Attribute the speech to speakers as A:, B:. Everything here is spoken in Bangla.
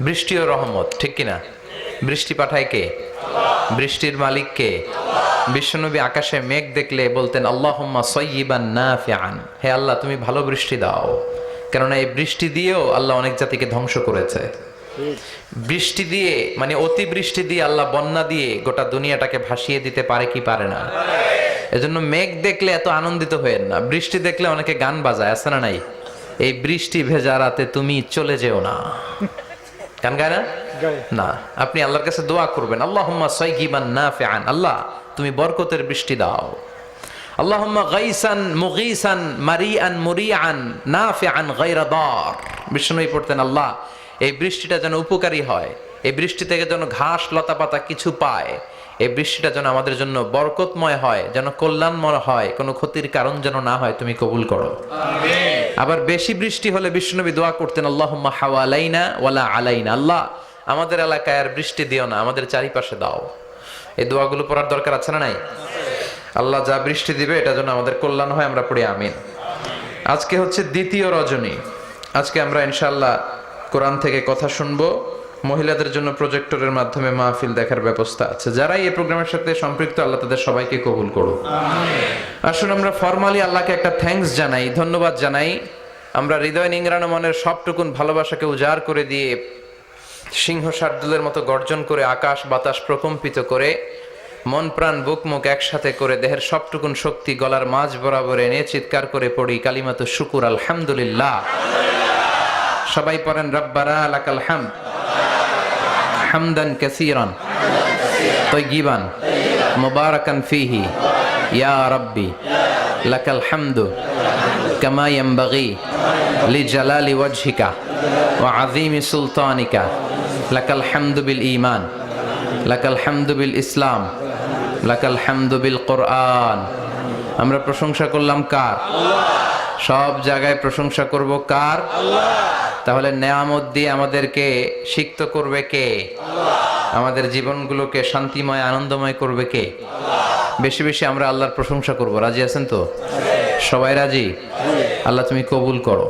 A: বৃষ্টিও রহমত, ঠিক কিনা? বৃষ্টি পাঠায় কে? বৃষ্টির মালিক কে? বিশ্বনবী আকাশে মেঘ দেখলে বলতেন আল্লাহুম্মা সাইয়্যিবান নাফিআন, হে আল্লাহ তুমি ভালো বৃষ্টি দাও। কেননা এই বৃষ্টি দিয়েও আল্লাহ অনেক জাতিকে ধ্বংস করেছে। বৃষ্টি দিয়ে মানে অতি বৃষ্টি দিয়ে আল্লাহ বন্যা দিয়ে গোটা দুনিয়াটাকে ভাসিয়ে দিতে পারে কি পারে না? এজন্য মেঘ দেখলে এত আনন্দিত হয়েন না, বৃষ্টি দেখলে অনেকে গান বাজায়, আছে না নাই? এই বৃষ্টি ভেজা রাতে তুমি চলে যেও না, গান গায় না? না, আপনি আল্লাহর কাছে দোয়া করবেন আল্লাহুম্মা সাইয়্যিবান নাফিআন, আল্লাহ তুমি বরকতের বৃষ্টি দাও। আল্লাহুম্মা গাইসান মুগীসান মারিআন মুরিআন নাফিআন গায়রা দার। বিষ্ণুই পড়তেন আল্লাহ এই বৃষ্টিটা যেন উপকারী হয়, এই বৃষ্টি থেকে যেন ঘাস লতা পাতা কিছু পায়, এই বৃষ্টিটা যেন আমাদের জন্য বরকতময় হয়, যেন কল্যাণময় হয়, কোনো ক্ষতির কারণ যেন না হয়, তুমি কবুল করো। আমিন। আবার বেশি বৃষ্টি হলে বিষ্ণুনবী দোয়া করতেন আল্লাহুম্মা হাওয়ালাইনা ওয়ালা আলাইনা, আল্লাহ আমাদের এলাকায় আর বৃষ্টি দিও না, আমাদের চারিপাশে দাও। এই দোয়াগুলো পড়ার দরকার আছে না নাই? আল্লাহ যা বৃষ্টি দিবে এটা যেন আমাদের কল্যাণ হয়, আমরা পড়ি আমিন। আজকে হচ্ছে দ্বিতীয় রজনী, আজকে আমরা ইনশাআল্লাহ কোরআন থেকে কথা শুনবো। মহিলাদের জন্য প্রজেক্টরের মাধ্যমে মাহফিল দেখার ব্যবস্থা আছে। যারাই এই প্রোগ্রামের সাথে সম্পৃক্ত আল্লাহ তাদের সবাইকে কবুল করুন। আসুন আমরা ফরমালি আল্লাহকে একটা থ্যাঙ্কস জানাই, ধন্যবাদ জানাই। আমরা হৃদয় নিংড়ানো মনের সবটুকুন ভালোবাসাকে উজাড় করে দিয়ে সিংহ শার্দুলের মতো গর্জন করে আকাশ বাতাস প্রকম্পিত করে মন প্রাণ বুক মুখ একসাথে করে দেহের সবটুকুন শক্তি গলার মাঝ বরাবর এনে চিৎকার করে পড়ি কালিমাতু শুকুর আলহামদুলিল্লাহ। সবাই পড়েন রব্বানা লাকাল হামদ হামদান কাসীরান তাইয়িবান মুবারাকান ফীহি ইয়া রাব্বি লাকাল হামদু কামা ইয়ানবাগি লিজালালি ওয়াজহিকা ওয়া আযীমি সুলতানিকা লাকাল হামদু বিল ঈমান লাকাল হামদু বিল ইসলাম লাকাল হামদু বিল কোরআন। আমরা প্রশংসা করলাম কার? সব জায়গায় প্রশংসা করব কার? তাহলে নেয়ামত দিয়ে আমাদেরকে সিক্ত করবে কে? আমাদের জীবনগুলোকে শান্তিময় আনন্দময় করবে কে? বেশি বেশি আমরা আল্লাহর প্রশংসা করব। রাজি আছেন তো? সবাই রাজি? আল্লাহ তুমি কবুল করো।